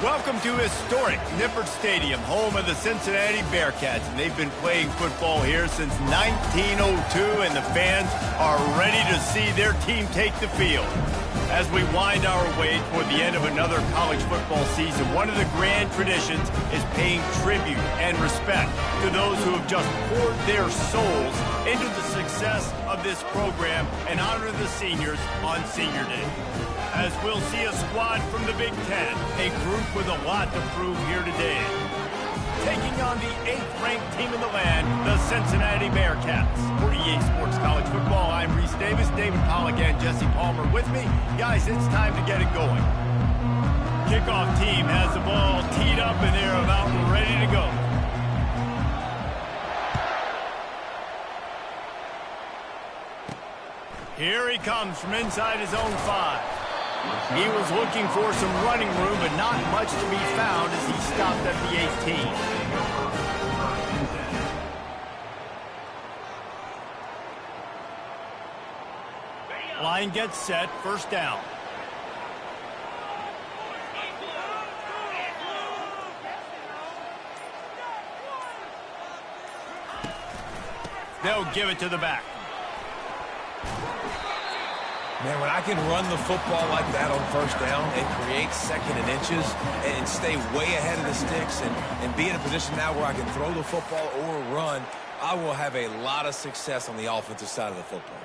Welcome to historic Nippert Stadium, home of the Cincinnati Bearcats. And they've been playing football here since 1902, and the fans are ready to see their team take the field. As we wind our way toward the end of another college football season, one of the grand traditions is paying tribute and respect to those who have just poured their souls into the success of this program and honor the seniors on Senior Day. As we'll see a squad from the Big Ten, a group with a lot to prove here today. Taking on the 8th-ranked team in the land, the Cincinnati Bearcats. For EA Sports College Football, I'm Reese Davis, David Pollack, and Jesse Palmer with me. Guys, it's time to get it going. Kickoff team has the ball teed up, and they're about ready to go. Here he comes from inside his own 5. He was looking for some running room, but not much to be found as he stopped at the 18. Line gets set, first down. They'll give it to the back. Man, when I can run the football like that on first down and create second and inches and stay way ahead of the sticks and be in a position now where I can throw the football or run, I will have a lot of success on the offensive side of the football.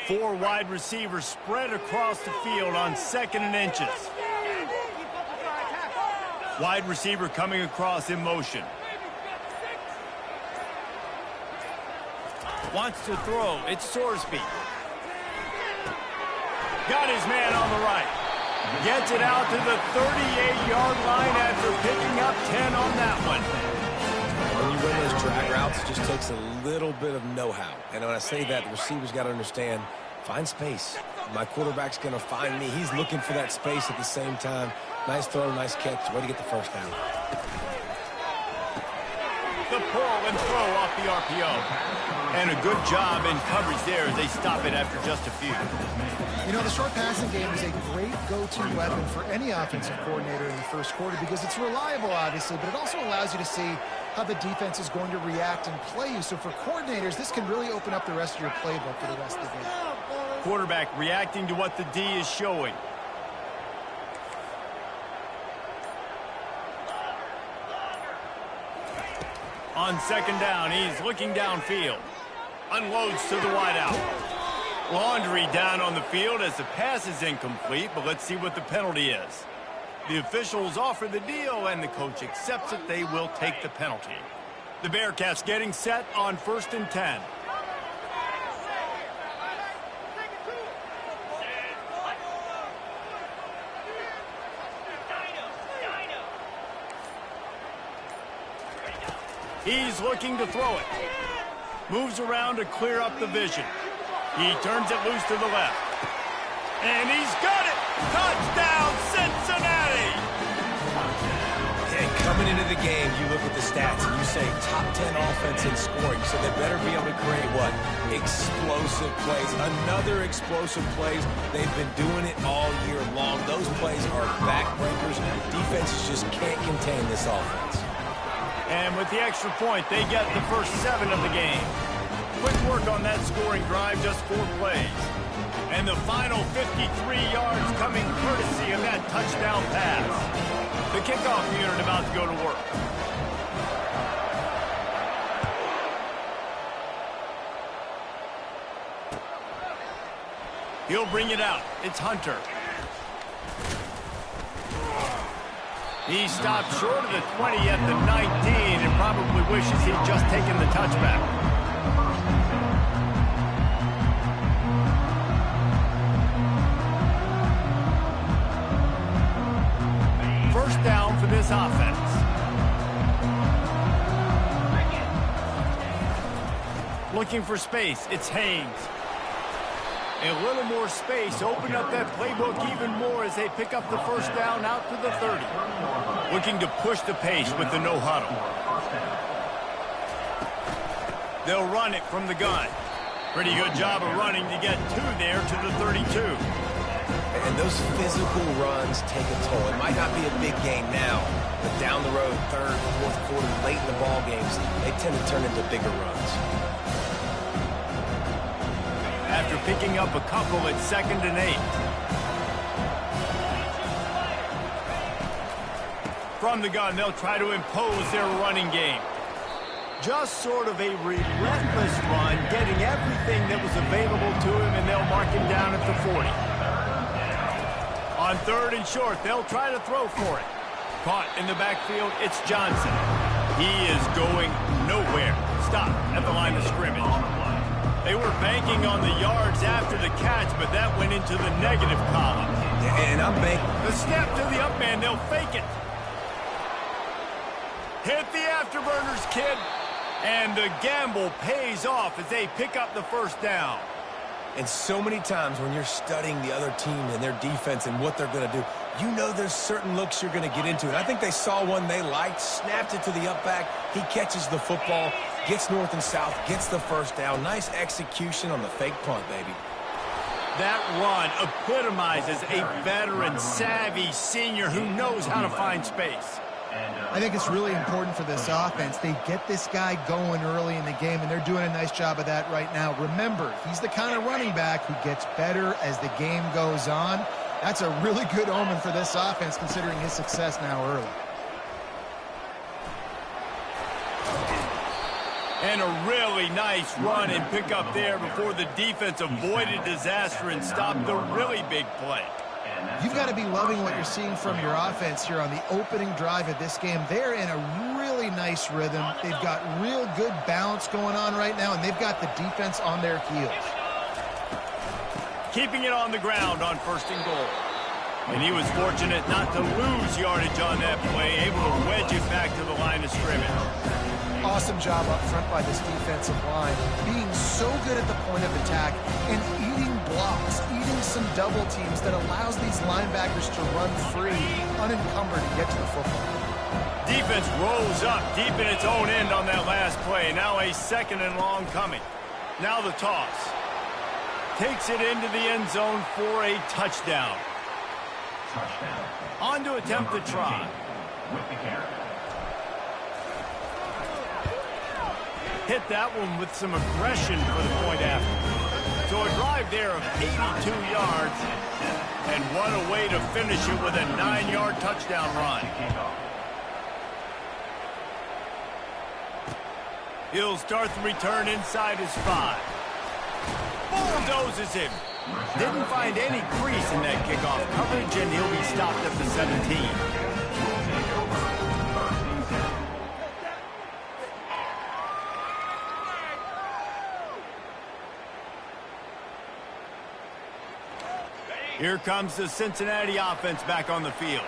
4 wide receivers spread across the field on second and inches. Wide receiver coming across in motion. Wants to throw. It's Sorsby. Got his man on the right. Gets it out to the 38-yard line after picking up 10 on that one. When you run those drag routes, it just takes a little bit of know-how. And when I say that, the receiver's got to understand, find space. My quarterback's going to find me. He's looking for that space at the same time. Nice throw, nice catch. Way to get the first down. The pull and throw off the RPO. And a good job in coverage there as they stop it after just a few. You know, the short passing game is a great go-to weapon for any offensive coordinator in the first quarter because it's reliable, obviously, but it also allows you to see how the defense is going to react and play you. So for coordinators, this can really open up the rest of your playbook for the rest of the game. Quarterback reacting to what the D is showing. On second down, he's looking downfield. Unloads to the wideout. Laundry down on the field as the pass is incomplete, but let's see what the penalty is. The officials offer the deal, and the coach accepts it. They will take the penalty. The Bearcats getting set on 1st and 10. He's looking to throw it. Moves around to clear up the vision. He turns it loose to the left. And he's got it! Touchdown, Cincinnati! And coming into the game, you look at the stats and you say top 10 offense in scoring. So they better be able to create what? Explosive plays. Another explosive plays. They've been doing it all year long. Those plays are backbreakers. Defenses just can't contain this offense. And with the extra point, they get the first 7 of the game. Quick work on that scoring drive, just 4 plays. And the final 53 yards coming courtesy of that touchdown pass. The kickoff unit about to go to work. He'll bring it out. It's Hunter. He stopped short of the 20 at the 19 and probably wishes he'd just taken the touchback. First down for this offense. Looking for space, it's Haynes. A little more space, open up that playbook even more as they pick up the first down out to the 30. Looking to push the pace with the no huddle. They'll run it from the gun. Pretty good job of running to get 2 there to the 32. and those physical runs take a toll. It might not be a big game now, but down the road, third, fourth quarter, late in the ball games, they tend to turn into bigger runs. After picking up a couple at 2nd and 8. From the gun, they'll try to impose their running game. Just sort of a relentless run, getting everything that was available to him, and they'll mark him down at the 40. On 3rd and short, they'll try to throw for it. Caught in the backfield, it's Johnson. He is going nowhere. Stop at the line of scrimmage. They were banking on the yards after the catch, but that went into the negative column. And I'm banking. The snap to the up man, they'll fake it. Hit the afterburners, kid. And the gamble pays off as they pick up the first down. And so many times when you're studying the other team and their defense and what they're going to do, you know there's certain looks you're going to get into. And I think they saw one they liked, snapped it to the up back. He catches the football, gets north and south, gets the first down. Nice execution on the fake punt, baby. That run epitomizes a veteran, savvy senior who knows how to find space. I think it's really important for this offense. They get this guy going early in the game, and they're doing a nice job of that right now. Remember, he's the kind of running back who gets better as the game goes on. That's a really good omen for this offense, considering his success now early. And a really nice run and pick up there before the defense avoided disaster and stopped the really big play. You've got to be loving what you're seeing from your offense here on the opening drive of this game. They're in a really nice rhythm. They've got real good balance going on right now, and they've got the defense on their heels. Keeping it on the ground on 1st and goal. And he was fortunate not to lose yardage on that play, able to wedge it back to the line of scrimmage. Awesome job up front by this defensive line, being so good at the point of attack and eating blocks, eating some double teams that allows these linebackers to run free, unencumbered, and get to the football. Defense rolls up deep in its own end on that last play. Now a 2nd and long coming. Now the toss. Takes it into the end zone for a touchdown. On to attempt the try. With the carry. Hit that one with some aggression for the point after. So a drive there of 82 yards, and what a way to finish it with a 9-yard touchdown run. He'll start the return inside his 5. Bulldozes him. Didn't find any crease in that kickoff coverage, and he'll be stopped at the 17. Here comes the Cincinnati offense back on the field.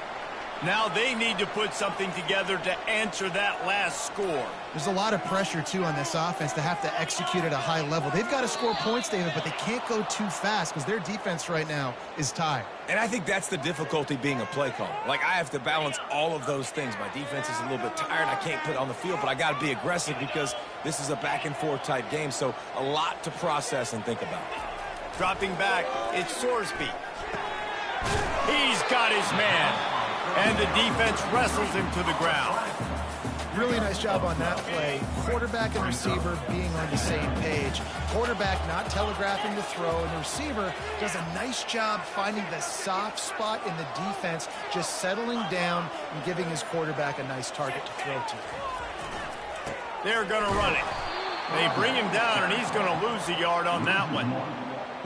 Now they need to put something together to answer that last score. There's a lot of pressure, too, on this offense to have to execute at a high level. They've got to score points, David, but they can't go too fast because their defense right now is tired. And I think that's the difficulty being a play caller. Like, I have to balance all of those things. My defense is a little bit tired. I can't put it on the field, but I got to be aggressive because this is a back-and-forth type game. So a lot to process and think about. Dropping back, it's Sorsby. He's got his man, and the defense wrestles him to the ground. Really nice job on that play. Quarterback and receiver being on the same page. Quarterback not telegraphing the throw, and the receiver does a nice job finding the soft spot in the defense, just settling down and giving his quarterback a nice target to throw to. They're going to run it. They bring him down, and he's going to lose a yard on that one.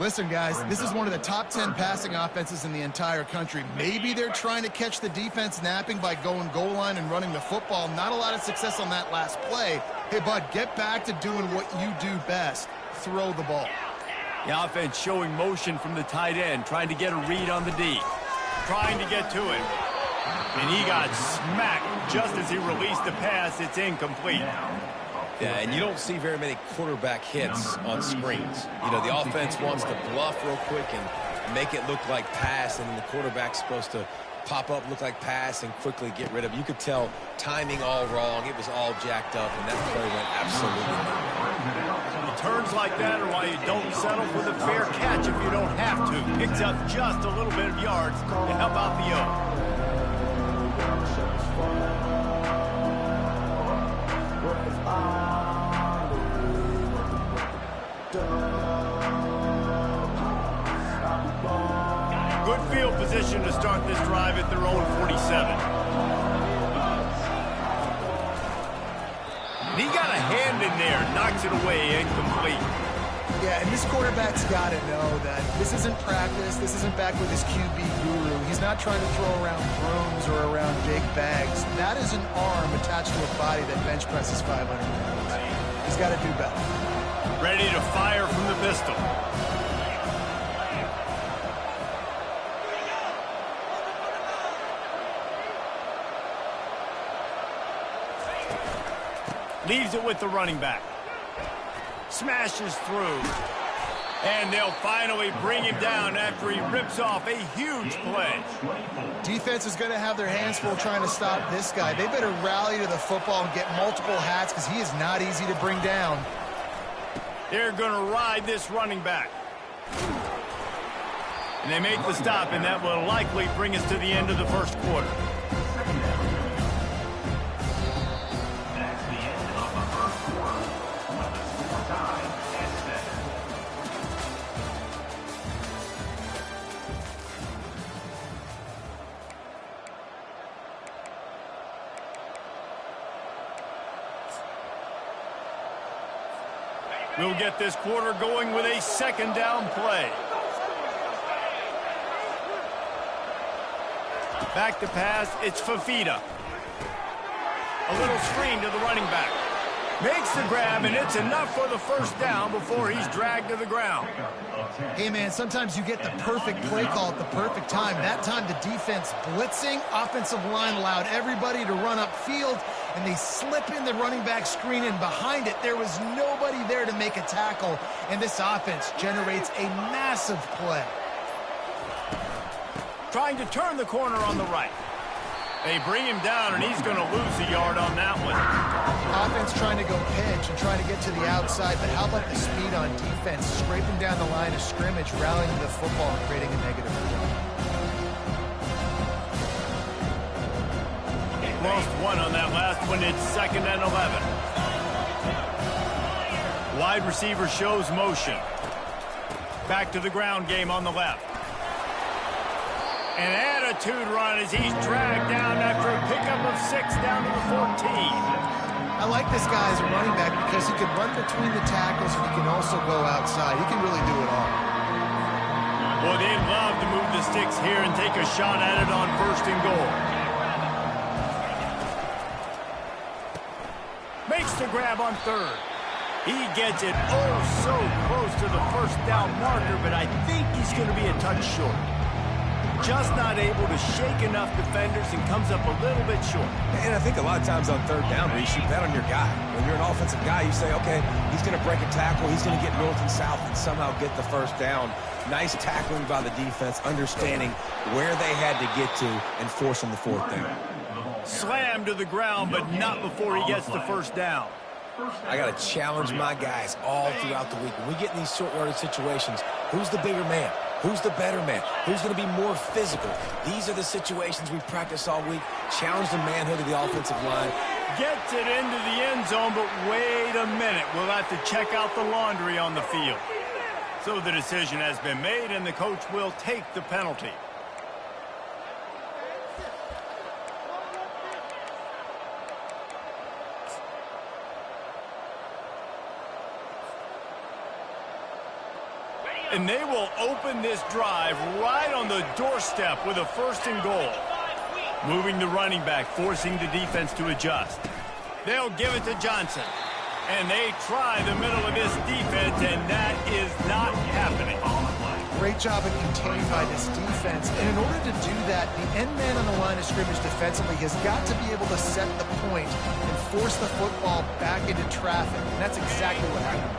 Listen, guys, this is one of the top 10 passing offenses in the entire country. Maybe they're trying to catch the defense napping by going goal line and running the football. Not a lot of success on that last play. Hey, bud, get back to doing what you do best. Throw the ball. The offense showing motion from the tight end, trying to get a read on the D. Trying to get to him. And he got smacked just as he released the pass. It's incomplete. Yeah, and you don't see very many quarterback hits on screens. You know, the offense wants to bluff real quick and make it look like pass, and then the quarterback's supposed to pop up, look like pass, and quickly get rid of it. You could tell timing all wrong. It was all jacked up, and that play went absolutely nowhere. He turns Moves like that are why you don't settle for the fair catch if you don't have to. Picks up just a little bit of yards to help out the O. Good field position to start this drive at their own 47. He got a hand in there, knocks it away, incomplete. Yeah, and this quarterback's got to know that this isn't practice. This isn't back with his QB guru. He's not trying to throw around brooms or around big bags. That is an arm attached to a body that bench presses 500 pounds. He's got to do better. Ready to fire from the pistol. Leaves it with the running back. Smashes through. And they'll finally bring him down after he rips off a huge play. Defense is going to have their hands full trying to stop this guy. They better rally to the football and get multiple hats because he is not easy to bring down. They're going to ride this running back. And they make the stop, and that will likely bring us to the end of the first quarter. We'll get this quarter going with a second down play. Back to pass, it's Fafita. A little screen to the running back. Makes the grab, and it's enough for the first down before he's dragged to the ground. Hey, man, sometimes you get the perfect play call at the perfect time. That time the defense blitzing, offensive line allowed everybody to run upfield, and they slip in the running back screen, and behind it, there was nobody there to make a tackle, and this offense generates a massive play. Trying to turn the corner on the right. They bring him down, and he's going to lose a yard on that one. Offense trying to go pitch and trying to get to the outside, but how about the speed on defense? Scraping down the line of scrimmage, rallying to the football, and creating a negative play. Lost one on that last one. It's 2nd and 11. Wide receiver shows motion. Back to the ground game on the left. An attitude run as he's dragged down after a pickup of 6 down to the 14. I like this guy as a running back because he can run between the tackles and he can also go outside. He can really do it all. Boy, they'd love to move the sticks here and take a shot at it on 1st and goal. Makes the grab on 3rd. He gets it oh so close to the first down marker, but I think he's going to be a touch short. Just not able to shake enough defenders and comes up a little bit short. And I think a lot of times on 3rd down, Reese, you bet on your guy. When you're an offensive guy, you say, okay, he's going to break a tackle, he's going to get north and south and somehow get the first down. Nice tackling by the defense, understanding where they had to get to and forcing the 4th down. Slammed to the ground, but not before he gets the first down. I got to challenge my guys all throughout the week. When we get in these short yardage situations, who's the bigger man? Who's the better man? Who's going to be more physical? These are the situations we practice all week. Challenge the manhood of the offensive line. Gets it into the end zone, but wait a minute. We'll have to check out the laundry on the field. So the decision has been made, and the coach will take the penalty. And they will open this drive right on the doorstep with a 1st and goal. Moving the running back, forcing the defense to adjust. They'll give it to Johnson. And they try the middle of this defense, and that is not happening. Great job of containing by this defense. And in order to do that, the end man on the line of scrimmage defensively has got to be able to set the point and force the football back into traffic. And that's exactly what happened.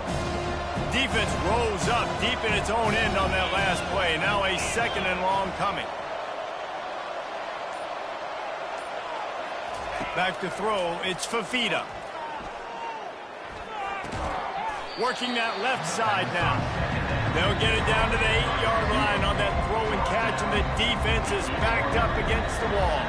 Defense rose up deep in its own end on that last play. Now a 2nd and long coming. Back to throw, it's Fafita. Working that left side now. They'll get it down to the 8-yard line on that throw and catch, and the defense is backed up against the wall.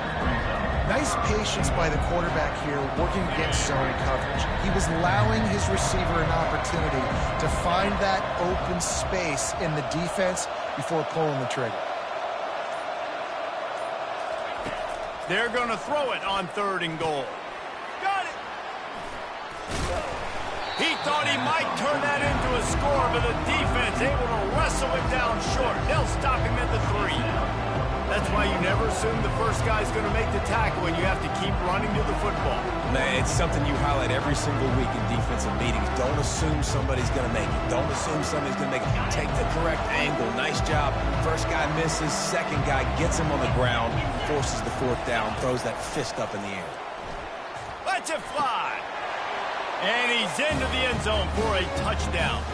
Nice patience by the quarterback here, working against zone coverage. He was allowing his receiver an opportunity to find that open space in the defense before pulling the trigger. They're going to throw it on 3rd and goal. Got it! He thought he might turn that into a score, but the defense able to wrestle it down short. They'll stop him at the 3. That's why you never assume the first guy's going to make the tackle, and you have to keep running to the football. Man, it's something you highlight every single week in defensive meetings. Don't assume somebody's going to make it. Don't assume somebody's going to make it. Take the correct angle. Nice job. First guy misses. Second guy gets him on the ground, forces the 4th down, throws that fist up in the air. Let's it fly. And he's into the end zone for a touchdown.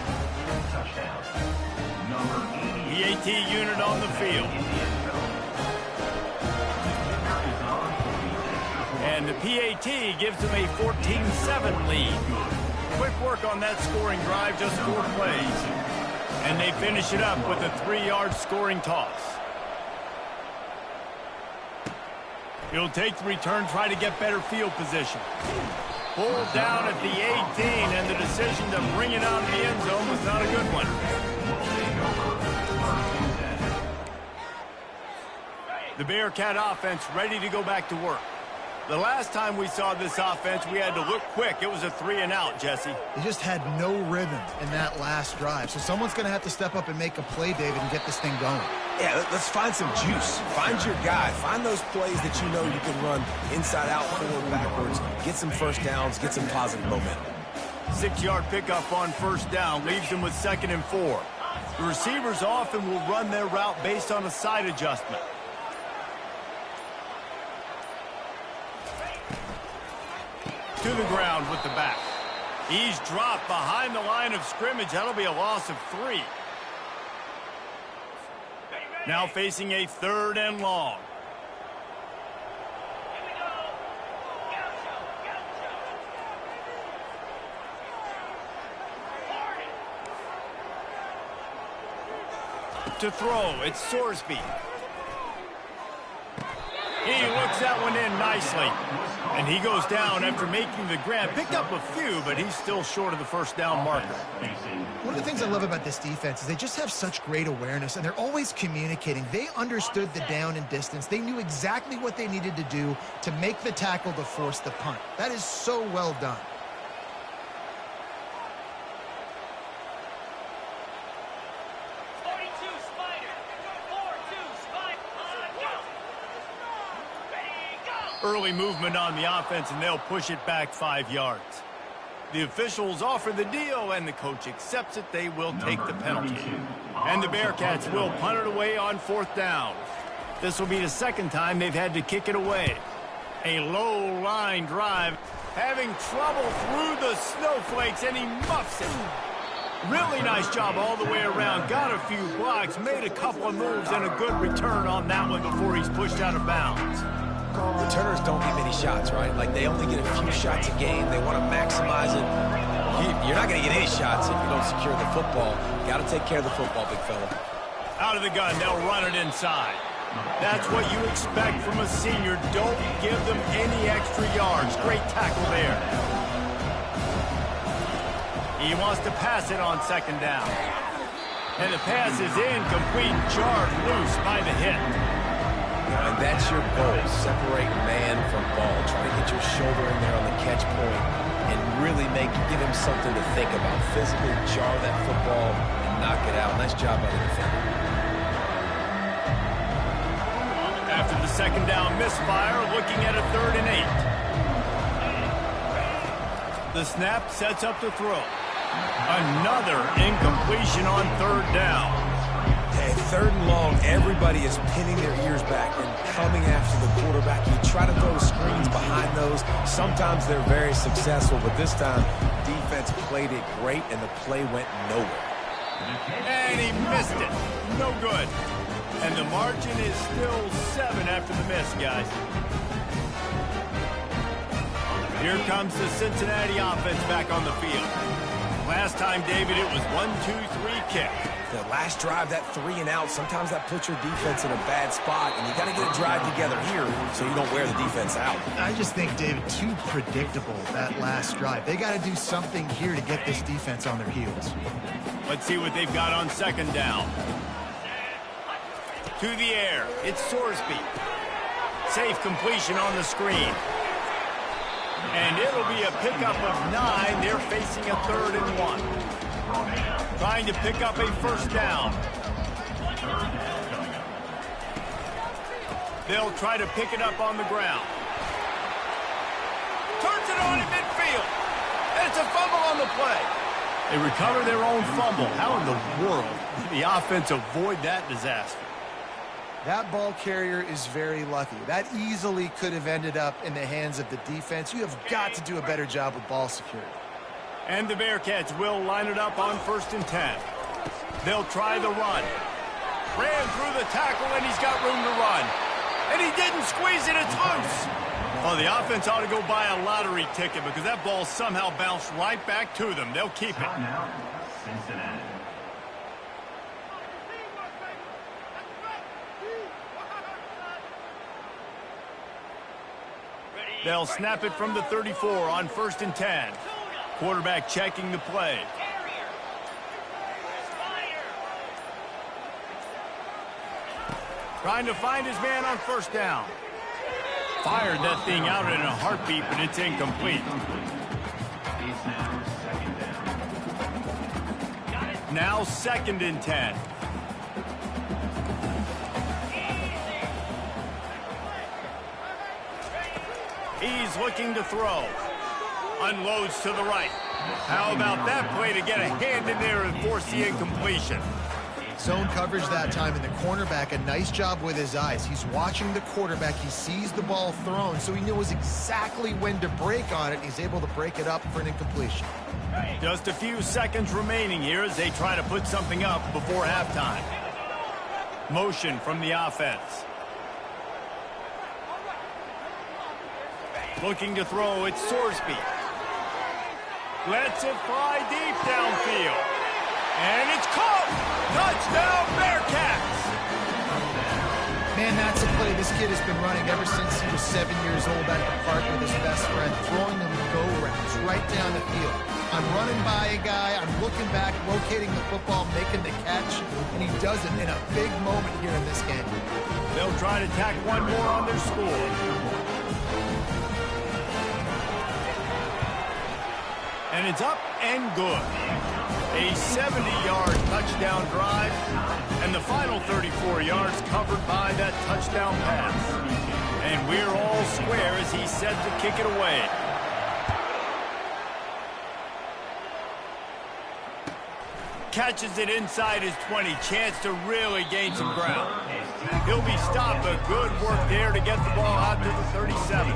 PAT unit on the field. And the PAT gives them a 14-7 lead. Quick work on that scoring drive, just 4 plays. And they finish it up with a 3-yard scoring toss. He'll take the return, try to get better field position. Pulled down at the 18, and the decision to bring it out of the end zone was not a good one. The Bearcat offense ready to go back to work. The last time we saw this offense, we had to look quick. It was a 3-and-out, Jesse. They just had no rhythm in that last drive. So someone's going to have to step up and make a play, David, and get this thing going. Yeah, let's find some juice. Find your guy. Find those plays that you know you can run inside out, forward, backwards. Get some first downs. Get some positive momentum. 6-yard pickup on 1st down leaves them with 2nd and 4. The receivers often will run their route based on a side adjustment. To the ground with the back. He's dropped behind the line of scrimmage. That'll be a loss of 3. Now facing a 3rd and long. To throw, it's Sorsby. He looks that one in nicely. And he goes down after making the grab. Picked up a few, but he's still short of the 1st down marker. One of the things I love about this defense is they just have such great awareness, and they're always communicating. They understood the down and distance. They knew exactly what they needed to do to make the tackle to force the punt. That is so well done. Early movement on the offense, and they'll push it back 5 yards. The officials offer the deal, and the coach accepts it. They will take the penalty. And the Bearcats will punt it away on 4th down. This will be the 2nd time they've had to kick it away. A low line drive, having trouble through the snowflakes, and he muffs it. Really nice job all the way around. Got a few blocks, made a couple of moves, and a good return on that one before he's pushed out of bounds. Returners don't get many shots, right? Like, they only get a few shots a game. They want to maximize it. You're not going to get any shots if you don't secure the football. Got to take care of the football, big fella. Out of the gun, they'll run it inside. That's what you expect from a senior. Don't give them any extra yards. Great tackle there. He wants to pass it on 2nd down. And the pass is incomplete, jarred loose by the hit. And that's your goal. Separate man from ball. Try to get your shoulder in there on the catch point and really give him something to think about. Physically jar that football and knock it out. Nice job by the defender. After the 2nd down misfire, looking at a 3rd and 8. The snap sets up the throw. Another incompletion on 3rd down. Okay, 3rd and long, everybody is pinning their ears back and coming after the quarterback. You try to throw screens behind those. Sometimes they're very successful, but this time, defense played it great, and the play went nowhere. And he missed it. No good. And the margin is still 7 after the miss, guys. Here comes the Cincinnati offense back on the field. Last time, David, it was 1-2-3 kick. The last drive, that 3 and out, sometimes that puts your defense in a bad spot, and you got to get a drive together here so you don't wear the defense out. I just think, David, too predictable, that last drive. They got to do something here to get this defense on their heels. Let's see what they've got on second down. To the air, it's Sorsby. Safe completion on the screen. And it'll be a pickup of 9. They're facing a 3rd and 1. Trying to pick up a first down. They'll try to pick it up on the ground. Turns it on in midfield. And it's a fumble on the play. They recover their own fumble. How in the world did the offense avoid that disaster? That ball carrier is very lucky. That easily could have ended up in the hands of the defense. You have got to do a better job with ball security. And the Bearcats will line it up on 1st and 10. They'll try the run. Ran through the tackle, and he's got room to run. And he didn't squeeze it. It's loose. Oh, the offense ought to go buy a lottery ticket because that ball somehow bounced right back to them. They'll keep it. Now, Cincinnati. They'll snap it from the 34 on 1st and 10. Quarterback checking the play. Trying to find his man on 1st down. Fired that thing out in a heartbeat, but it's incomplete. Now 2nd and 10. He's looking to throw. Unloads to the right. How about that play to get a hand in there and force the incompletion? Zone coverage that time, and the cornerback, a nice job with his eyes. He's watching the quarterback. He sees the ball thrown, so he knows exactly when to break on it. And he's able to break it up for an incompletion. Just a few seconds remaining here as they try to put something up before halftime. Motion from the offense. Looking to throw, it's Sorsby. Lets it fly deep downfield. And it's caught! Touchdown, Bearcats! Man, that's a play this kid has been running ever since he was 7 years old out at the park with his best friend, throwing them go-rounds right down the field. I'm running by a guy, I'm looking back, locating the football, making the catch, and he does it in a big moment here in this game. They'll try to tack one more on their score. And it's up and good. A 70-yard touchdown drive, and the final 34 yards covered by that touchdown pass. And we're all square as he's set to kick it away. Catches it inside his 20, chance to really gain some ground. He'll be stopped, but good work there to get the ball out to the 37.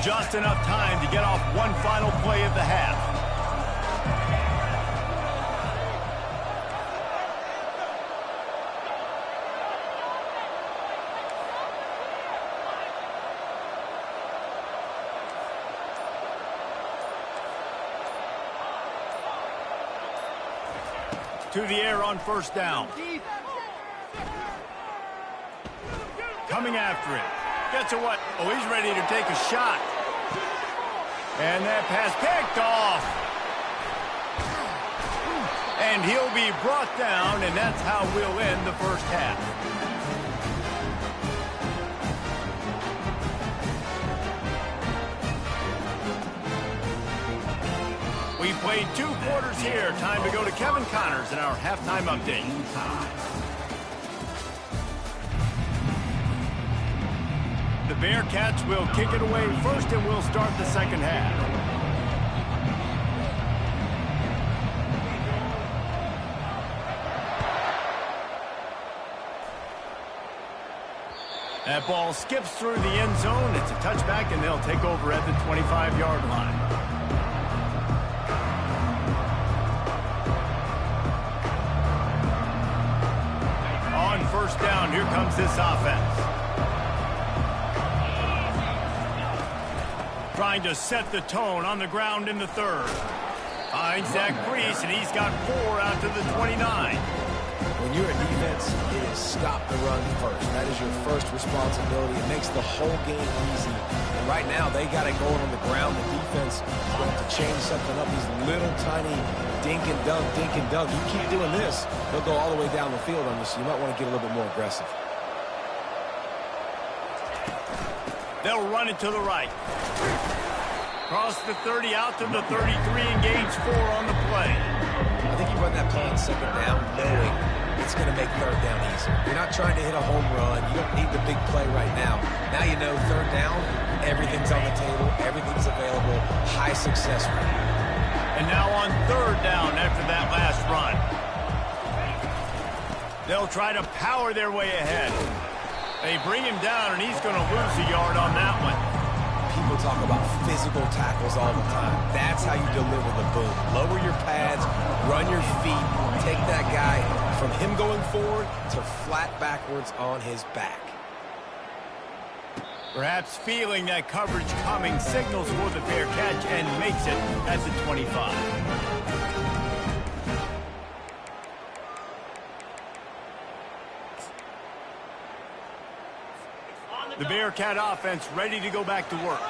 Just enough time to get off one final play of the half. To the air on 1st down. Coming after it. Gets a what? Oh, he's ready to take a shot. And that pass picked off. And he'll be brought down, and that's how we'll end the first half. We played 2 quarters here. Time to go to Kevin Connors in our halftime update. The Bearcats will kick it away first, and we'll start the second half. That ball skips through the end zone. It's a touchback, and they'll take over at the 25-yard line. On first down. Here comes this offense. Trying to set the tone on the ground in the third. Finds that crease, and he's got 4 out to the 29. When you're a defense, it is stop the run first. That is your first responsibility. It makes the whole game easy. And right now, they got it going on the ground. The defense is going to have to change something up. These little tiny dink and dunk, dink and dunk. You keep doing this, they'll go all the way down the field on you, so you might want to get a little bit more aggressive. They'll run it to the right. Cross the 30 out to the 33 and gains 4 on the play. I think you run that play on second down knowing it's going to make third down easier. You're not trying to hit a home run. You don't need the big play right now. Now you know third down, everything's on the table, everything's available, high success rate. And now on third down after that last run. They'll try to power their way ahead. They bring him down, and he's going to lose a yard on that one. People talk about physical tackles all the time. That's how you deliver the boom. Lower your pads, run your feet, take that guy from him going forward to flat backwards on his back. Perhaps feeling that coverage coming, signals for the fair catch and makes it at the 25. The Bearcat offense ready to go back to work.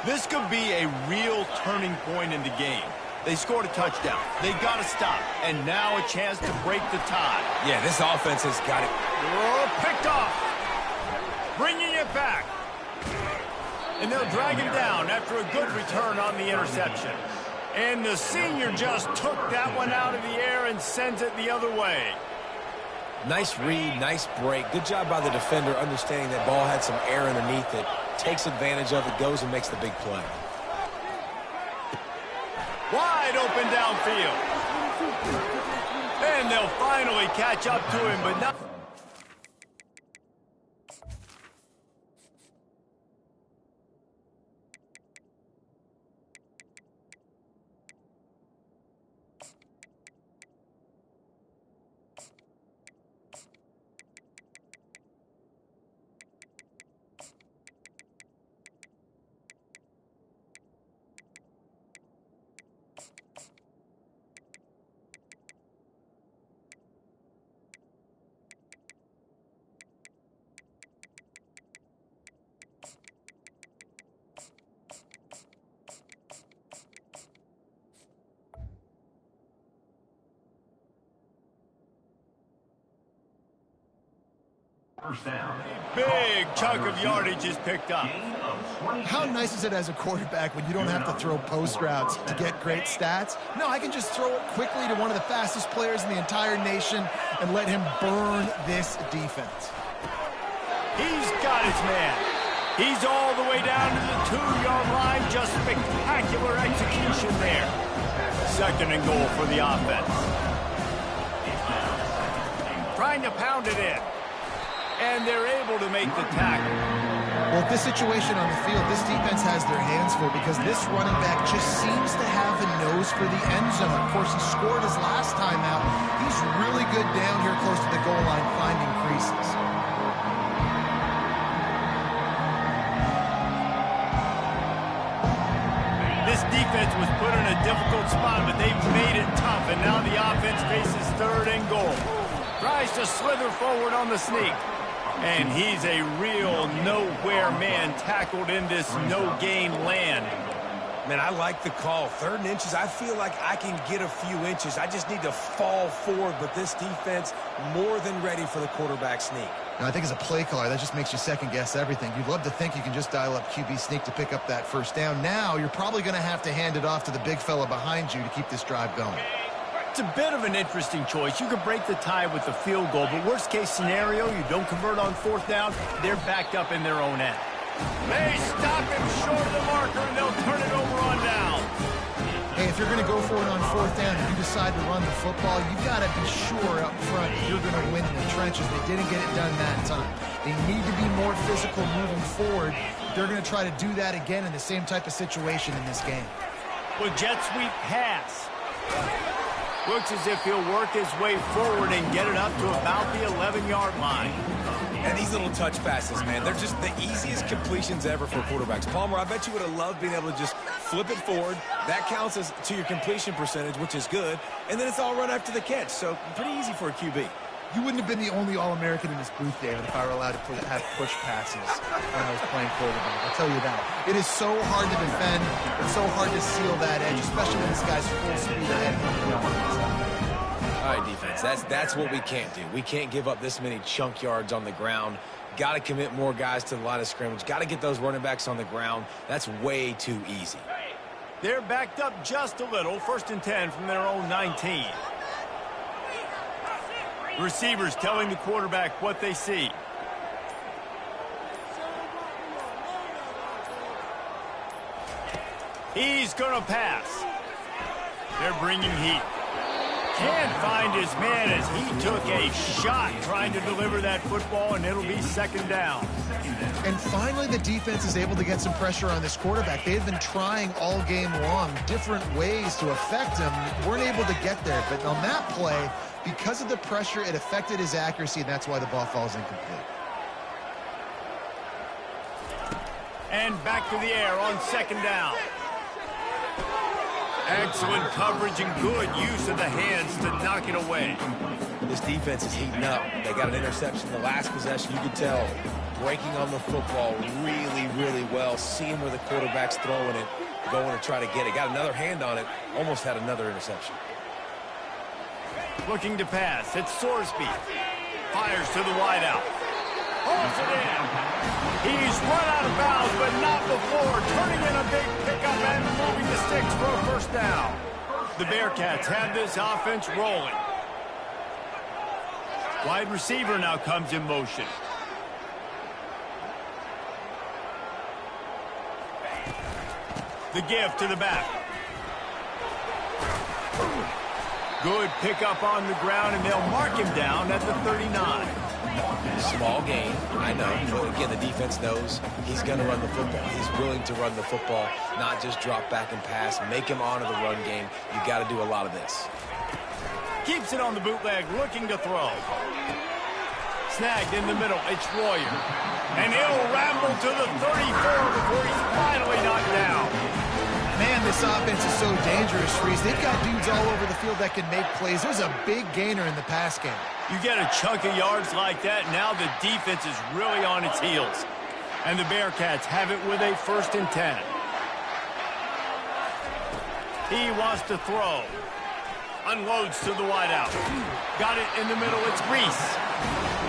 This could be a real turning point in the game. They scored a touchdown. They got to stop. And now a chance to break the tie. Yeah, this offense has got it. Oh, picked off. Bringing it back. And they'll drag him down after a good return on the interception. And the senior just took that one out of the air and sends it the other way. Nice read, nice break. Good job by the defender understanding that ball had some air underneath it. Takes advantage of it, goes and makes the big play. Wide open downfield. And they'll finally catch up to him, but not... First down. Big chunk of yardage is picked up. How nice is it as a quarterback when you don't have to throw post routes to get great stats? No, I can just throw it quickly to one of the fastest players in the entire nation and let him burn this defense. He's got his man. He's all the way down to the 2-yard line. Just spectacular execution there. Second and goal for the offense. Trying to pound it in. And they're able to make the tackle. Well, this situation on the field, this defense has their hands full because this running back just seems to have a nose for the end zone. Of course, he scored his last time out. He's really good down here close to the goal line, finding creases. This defense was put in a difficult spot, but they've made it tough, and now the offense faces third and goal. Tries to slither forward on the sneak. And he's a real nowhere man tackled in this no-gain land. Man, I like the call. 3rd and inches, I feel like I can get a few inches. I just need to fall forward, but this defense more than ready for the quarterback sneak. Now, I think as a play caller, that just makes you second-guess everything. You'd love to think you can just dial up QB sneak to pick up that first down. Now, you're probably going to have to hand it off to the big fella behind you to keep this drive going. It's a bit of an interesting choice. You could break the tie with the field goal, but worst-case scenario, you don't convert on 4th down, they're backed up in their own end. They stop him short of the marker, and they'll turn it over on down. Hey, if you're going to go for it on 4th down and you decide to run the football, you've got to be sure up front that you're going to win in the trenches. They didn't get it done that time. They need to be more physical moving forward. They're going to try to do that again in the same type of situation in this game. With jet sweep pass. Looks as if he'll work his way forward and get it up to about the 11-yard line. And these little touch passes, man, they're just the easiest completions ever for quarterbacks. Palmer, I bet you would have loved being able to just flip it forward. That counts as to your completion percentage, which is good. And then it's all run after the catch, so pretty easy for a QB. You wouldn't have been the only All-American in this booth, David, if I were allowed to have push passes when I was playing quarterback. I'll tell you that. It is so hard to defend. It's so hard to seal that edge, especially when this guy's full speed ahead. All right, defense, that's what we can't do. We can't give up this many chunk yards on the ground. Got to commit more guys to the line of scrimmage. Got to get those running backs on the ground. That's way too easy. They're backed up just a little. 1st and 10 from their own 19. Receivers telling the quarterback what they see. He's going to pass. They're bringing heat. Can't find his man as he took a shot trying to deliver that football, and it'll be 2nd down. And finally, the defense is able to get some pressure on this quarterback. They've been trying all game long different ways to affect him. Weren't able to get there, but on that play, because of the pressure, it affected his accuracy, and that's why the ball falls incomplete. And back to the air on 2nd down. Excellent coverage and good use of the hands to knock it away. This defense is heating up. They got an interception the last possession. You could tell breaking on the football really, really well, seeing where the quarterback's throwing it, going to try to get it. Got another hand on it, almost had another interception. Looking to pass. It's Sorsby. Fires to the wideout. Holds it in. He's run out of bounds, but not before. Turning in a big pickup and moving the sticks for a 1st down. The Bearcats have this offense rolling. Wide receiver now comes in motion. The give to the back. Good pickup on the ground, and they'll mark him down at the 39. Small gain, I know, but again, the defense knows he's going to run the football. He's willing to run the football, not just drop back and pass, make him honor the run game. You got to do a lot of this. Keeps it on the bootleg, looking to throw. Snagged in the middle, it's Royer. And he'll ramble to the 34 before he's finally knocked down. Man, this offense is so dangerous, Reese. They've got dudes all over the field that can make plays. There's a big gainer in the pass game. You get a chunk of yards like that, now the defense is really on its heels. And the Bearcats have it with a 1st and 10. He wants to throw. Unloads to the wideout. Got it in the middle, it's Reese.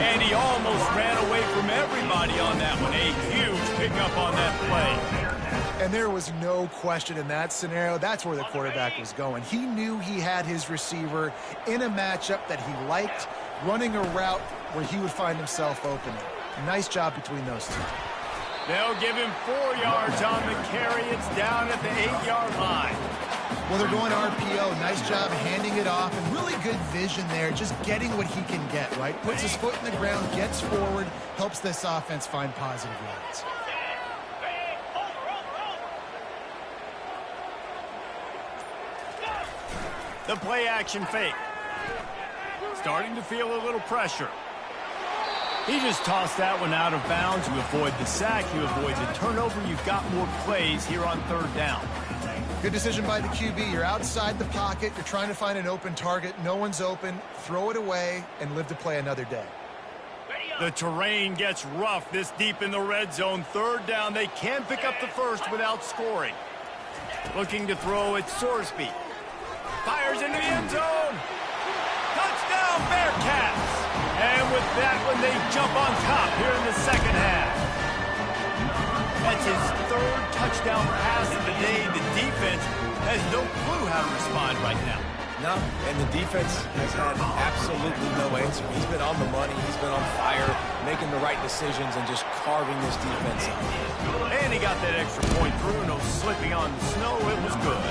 And he almost ran away from everybody on that one. A huge pickup on that play. And there was no question in that scenario. That's where the quarterback was going. He knew he had his receiver in a matchup that he liked, running a route where he would find himself open. Nice job between those two. They'll give him 4 yards on the carry. It's down at the 8-yard line. Well, they're going RPO. Nice job handing it off, and really good vision there, just getting what he can get, right? Puts his foot in the ground, gets forward, helps this offense find positive yards. The play action fake. Starting to feel a little pressure. He just tossed that one out of bounds. You avoid the sack, you avoid the turnover. You've got more plays here on 3rd down. Good decision by the QB. You're outside the pocket. You're trying to find an open target. No one's open. Throw it away and live to play another day. The terrain gets rough this deep in the red zone. 3rd down. They can pick up the 1st without scoring. Looking to throw, it's Sorsby. Fires into the end zone. Touchdown, Bearcats. And with that one, they jump on top here in the 2nd half. That's his 3rd touchdown pass of the day. The defense has no clue how to respond right now. No, and the defense has had absolutely no answer. He's been on the money. He's been on fire, making the right decisions and just carving this defense up. And he got that extra point through. No slipping on the snow. It was good.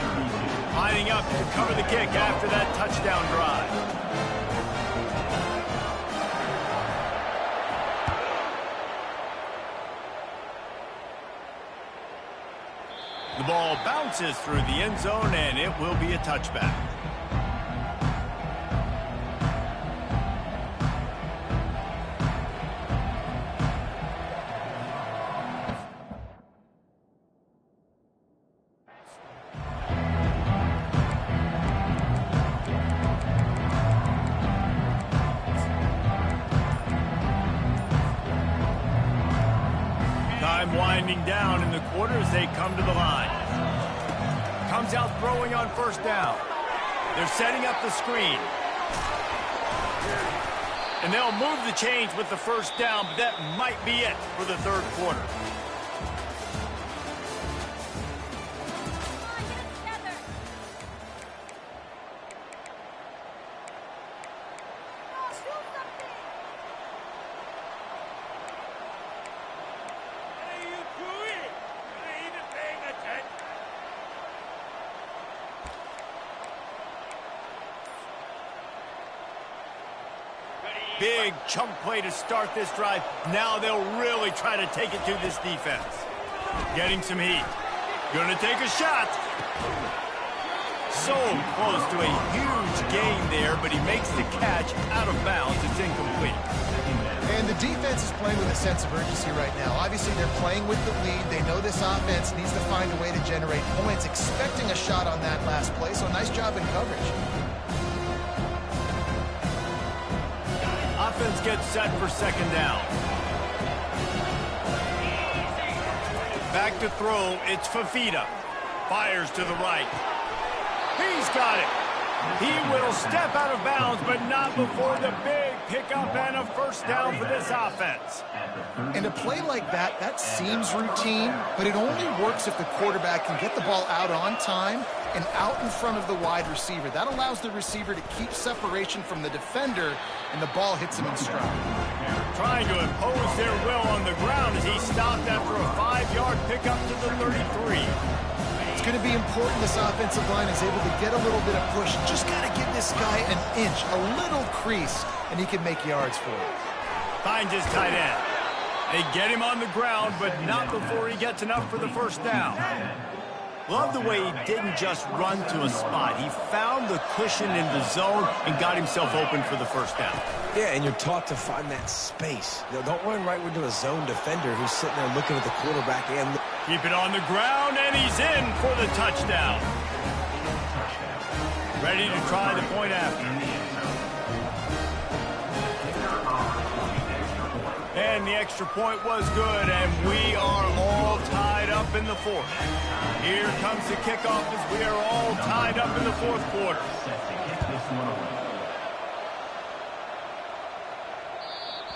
Lining up to cover the kick after that touchdown drive. The ball bounces through the end zone, and it will be a touchback. Time winding down in the quarter as they come to the line. Comes out throwing on first down. They're setting up the screen. And they'll move the chains with the first down, but that might be it for the third quarter. Big chunk play to start this drive. Now they'll really try to take it to this defense. Getting some heat. Gonna take a shot. So close to a huge gain there, but he makes the catch out of bounds. It's incomplete. And the defense is playing with a sense of urgency right now. Obviously, they're playing with the lead. They know this offense needs to find a way to generate points, expecting a shot on that last play. So nice job in coverage. Offense gets set for second down. Back to throw, it's Fafita. Fires to the right. He's got it. He will step out of bounds, but not before the big pickup and a first down for this offense. And a play like that, that seems routine, but it only works if the quarterback can get the ball out on time and out in front of the wide receiver. That allows the receiver to keep separation from the defender, and the ball hits him in stride. Trying to impose their will on the ground as he stopped after a 5-yard pickup to the 33. It's going to be important this offensive line is able to get a little bit of push. Just got to give this guy an inch, a little crease, and he can make yards for it. Finds his tight end. They get him on the ground, but not before he gets enough for the first down. Love the way he didn't just run to a spot. He found the cushion in the zone and got himself open for the first down. Yeah, and you're taught to find that space. You know, don't run right into a zone defender who's sitting there looking at the quarterback and... Keep it on the ground, and he's in for the touchdown. Ready to try the point after. And the extra point was good, and we are all tied up in the fourth. Here comes the kickoff as we are all tied up in the fourth quarter.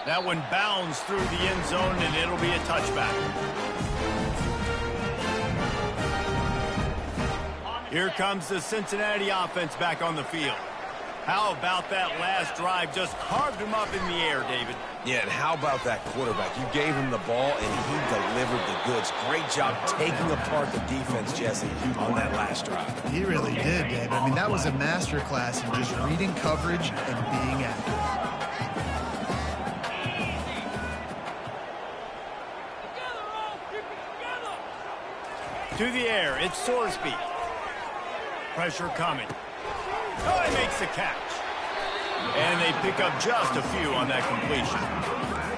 That one bounds through the end zone, and it'll be a touchback. Here comes the Cincinnati offense back on the field. How about that last drive? Just carved him up in the air, David. Yeah, and how about that quarterback? You gave him the ball, and he delivered the goods. Great job taking apart the defense, Jesse, on that last drive. He really did, David. I mean, that was a masterclass in just reading coverage and being accurate. To the air, it's Sorsby. Pressure coming. Oh, he makes the catch. And they pick up just a few on that completion.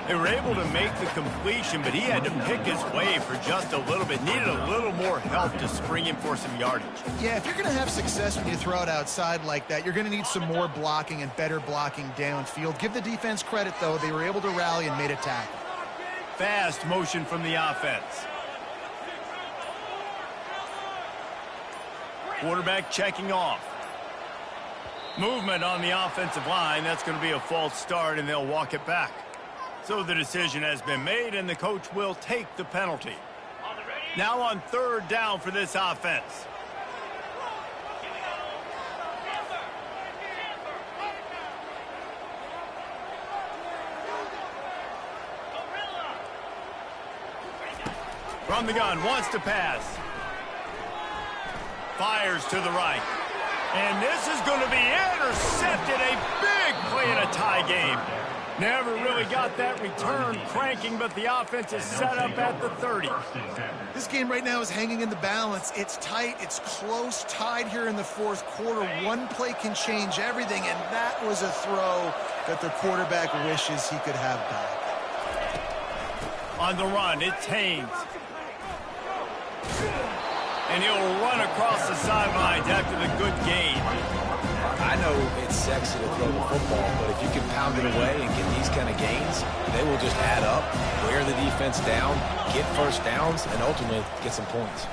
They were able to make the completion, but he had to pick his way for just a little bit. Needed a little more help to spring him for some yardage. Yeah, if you're going to have success when you throw it outside like that, you're going to need some more blocking and better blocking downfield. Give the defense credit, though. They were able to rally and made a tackle. Fast motion from the offense. Quarterback checking off. Movement on the offensive line. That's going to be a false start, and they'll walk it back. So the decision has been made, and the coach will take the penalty. Now on third down for this offense. From the gun, wants to pass. Fires to the right. And this is going to be intercepted. A big play in a tie game. Never really got that return cranking, but the offense is set up at the 30. This game right now is hanging in the balance. It's tight. It's close. Tied here in the fourth quarter. One play can change everything, and that was a throw that the quarterback wishes he could have back. On the run, it's Haynes. And he'll run across the sidelines after the good gain. I know it's sexy to throw the football, but if you can pound it away and get these kind of gains, they will just add up, wear the defense defense down, get first downs, and ultimately get some points.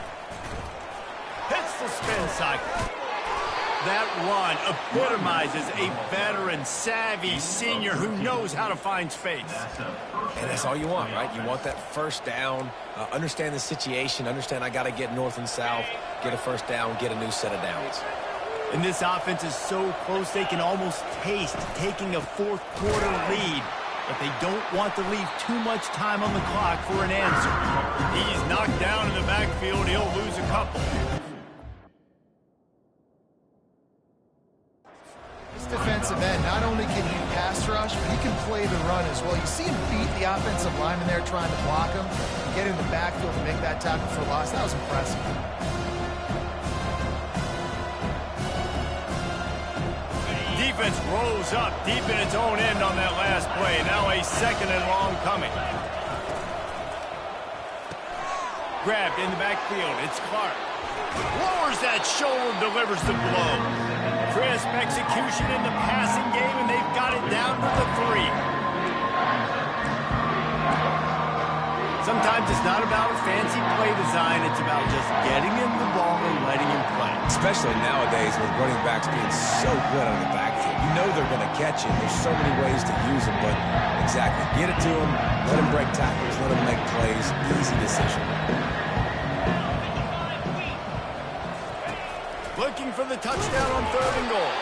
Hits the spin cycle. That run epitomizes a veteran, savvy senior who knows how to find space. And that's all you want, right? You want that first down, understand the situation, understand I got to get north and south, get a first down, get a new set of downs. And this offense is so close they can almost taste taking a fourth-quarter lead. But they don't want to leave too much time on the clock for an answer. He's knocked down in the backfield. He'll lose a couple. This defensive end, not only can he pass rush, but he can play the run as well. You see him beat the offensive lineman there trying to block him, get in the backfield and make that tackle for loss. That was impressive. Defense rolls up deep in its own end on that last play. Now a second and long coming. Grabbed in the backfield. It's Clark. Lowers that shoulder, delivers the blow. Crisp execution in the passing game, and they've got it down to the 3. Sometimes it's not about fancy play design. It's about just getting him the ball and letting him play. Especially nowadays with running backs being so good out of the backfield. You know they're going to catch it. There's so many ways to use them, but exactly. Get it to them, let them break tackles, let them make plays. Easy decision. Looking for the touchdown on 3rd and goal.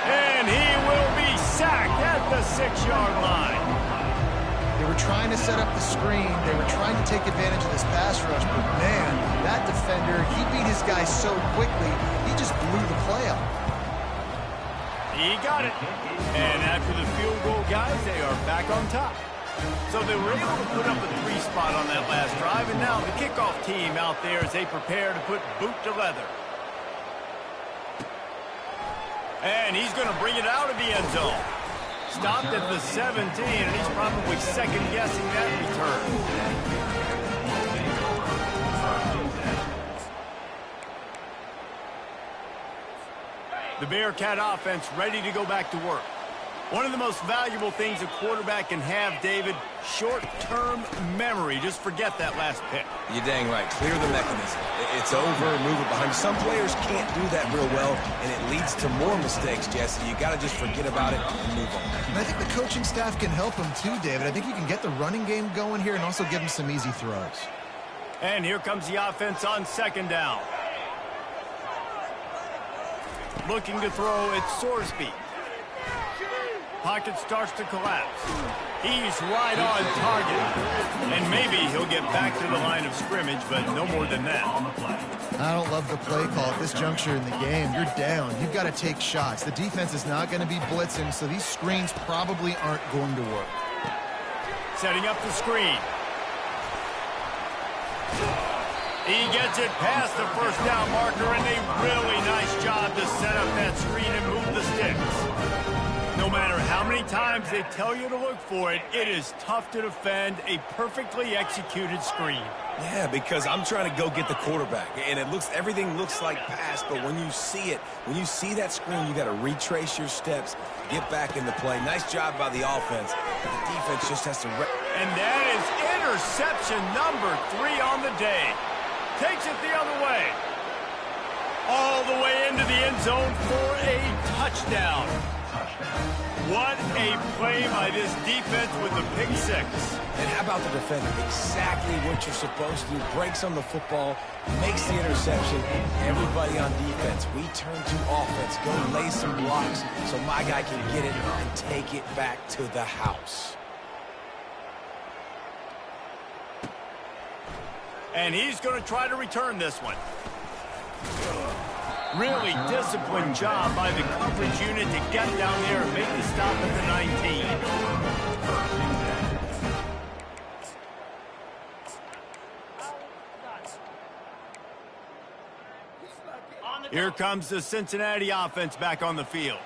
And he will be sacked at the 6-yard line. They were trying to set up the screen. They were trying to take advantage of this pass rush, but man, that defender, he beat his guy so quickly, he just blew the play up. He got it. And after the field goal, guys, they are back on top. So they were able to put up a 3 spot on that last drive, and now the kickoff team out there as they prepare to put boot to leather. And he's going to bring it out of the end zone. Stopped at the 17, and he's probably second-guessing that return. The Bearcat offense ready to go back to work. One of the most valuable things a quarterback can have, David, short-term memory. Just forget that last pick. You're dang right. Clear the mechanism. It's over, move it behind you. Some players can't do that real well, and it leads to more mistakes, Jesse. You got to just forget about it and move on. And I think the coaching staff can help him too, David. I think you can get the running game going here and also give him some easy throws. And here comes the offense on 2nd down. Looking to throw, it's Sorsby. Pocket starts to collapse. He's right on target. And maybe he'll get back to the line of scrimmage, but no more than that. I don't love the play call at this juncture in the game. You're down. You've got to take shots. The defense is not going to be blitzing, so these screens probably aren't going to work. Setting up the screen. He gets it past the first down marker, and a really nice job to set up that screen and move the sticks. No matter how many times they tell you to look for it, it is tough to defend a perfectly executed screen. Yeah, because I'm trying to go get the quarterback, and everything looks like pass, but when you see it, when you see that screen, you got to retrace your steps, get back in the play. Nice job by the offense, but the defense just has to... And that is interception number 3 on the day. Takes it the other way. All the way into the end zone for a touchdown. What a play by this defense with the pick 6. And how about the defender? Exactly what you're supposed to do. Breaks on the football, makes the interception. Everybody on defense, we turn to offense. Go lay some blocks so my guy can get it and take it back to the house. And he's going to try to return this one. Really disciplined job by the coverage unit to get down there and make the stop at the 19. Here comes the Cincinnati offense back on the field.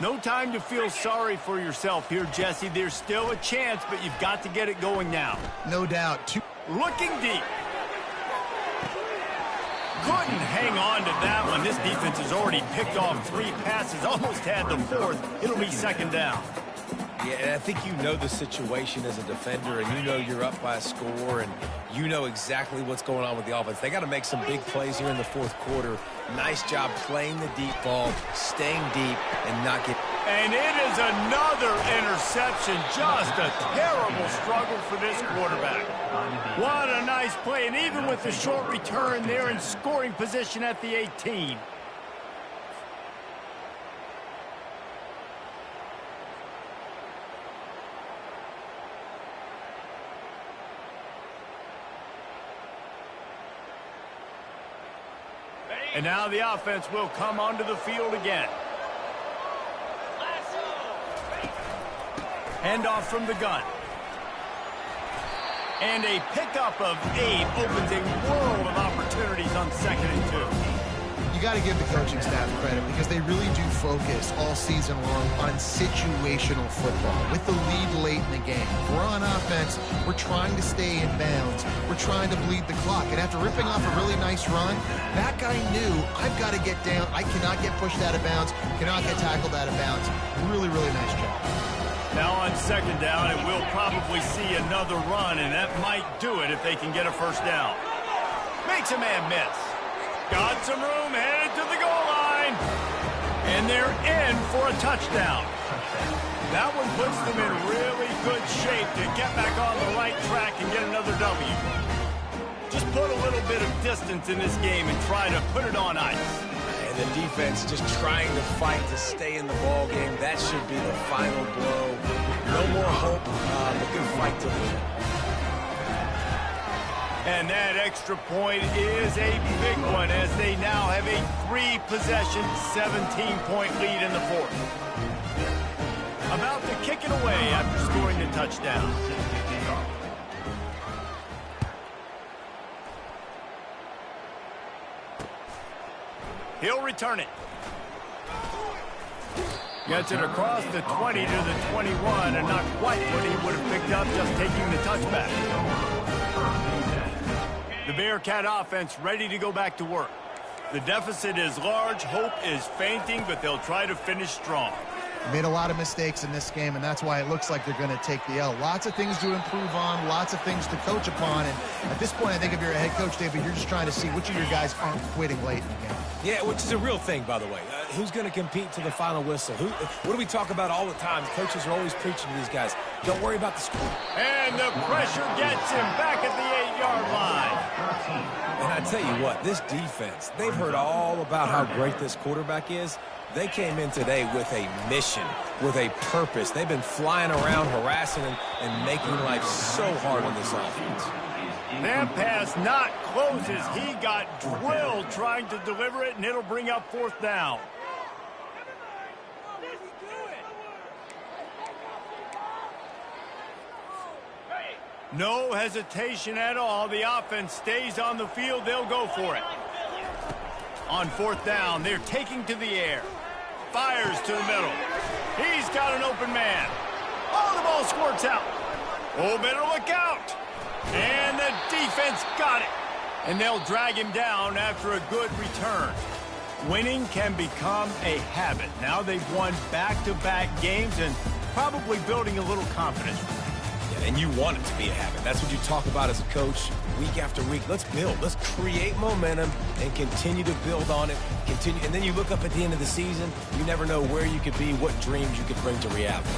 No time to feel sorry for yourself here, Jesse. There's still a chance, but you've got to get it going now. No doubt. Looking deep. Couldn't hang on to that one. This defense has already picked off 3 passes, almost had the 4th. It'll be 2nd down. Yeah, and I think you know the situation as a defender, and you know you're up by a score, and you know exactly what's going on with the offense. They got to make some big plays here in the fourth quarter. Nice job playing the deep ball, staying deep, and not getting... And it is another interception. Just a terrible struggle for this quarterback. What a nice play, and even with the short return, they're in scoring position at the 18. And now the offense will come onto the field again. Handoff from the gun. And a pickup of 8 opens a world of opportunities on 2nd and 2. You got to give the coaching staff credit because they really do focus all season long on situational football. With the lead late in the game, we're on offense, we're trying to stay in bounds, we're trying to bleed the clock. And after ripping off a really nice run, that guy knew, I've got to get down, I cannot get pushed out of bounds, cannot get tackled out of bounds. Really, really nice job. Now on 2nd down, and we'll probably see another run, and that might do it if they can get a first down. Makes a man miss. Got some room, headed to the goal line. And they're in for a touchdown. That one puts them in really good shape to get back on the right track and get another W. Just put a little bit of distance in this game and try to put it on ice. And the defense just trying to fight to stay in the ball game. That should be the final blow. No more hope, but good fight to win. And that extra point is a big one as they now have a 3-possession, 17-point lead in the 4th. About to kick it away after scoring the touchdown. He'll return it. Gets it across the 20 to the 21, and not quite what he would have picked up just taking the touchback. The Bearcat offense ready to go back to work. The deficit is large, hope is fainting, but they'll try to finish strong. Made a lot of mistakes in this game, and that's why it looks like they're going to take the L. Lots of things to improve on, lots of things to coach upon, and at this point, I think if you're a head coach, David, you're just trying to see which of your guys aren't quitting late in the game. Yeah, which is a real thing, by the way. Who's going to compete to the final whistle? What do we talk about all the time? Coaches are always preaching to these guys. Don't worry about the score. And the pressure gets him back at the 8-yard line. And I tell you what, this defense, they've heard all about how great this quarterback is. They came in today with a mission, with a purpose. They've been flying around, harassing and making life so hard on this offense. That pass not closes. He got drilled trying to deliver it, and it'll bring up 4th down. No hesitation at all. The offense stays on the field. They'll go for it. On 4th down, they're taking to the air. Fires to the middle. He's got an open man. Oh, the ball squirts out. Oh, better look out. And the defense got it. And they'll drag him down after a good return. Winning can become a habit. Now they've won back-to-back games and probably building a little confidence. Yeah, and you want it to be a habit. That's what you talk about as a coach week after week. Let's build. Let's create momentum and continue to build on it. And then you look up at the end of the season, you never know where you could be, what dreams you could bring to reality.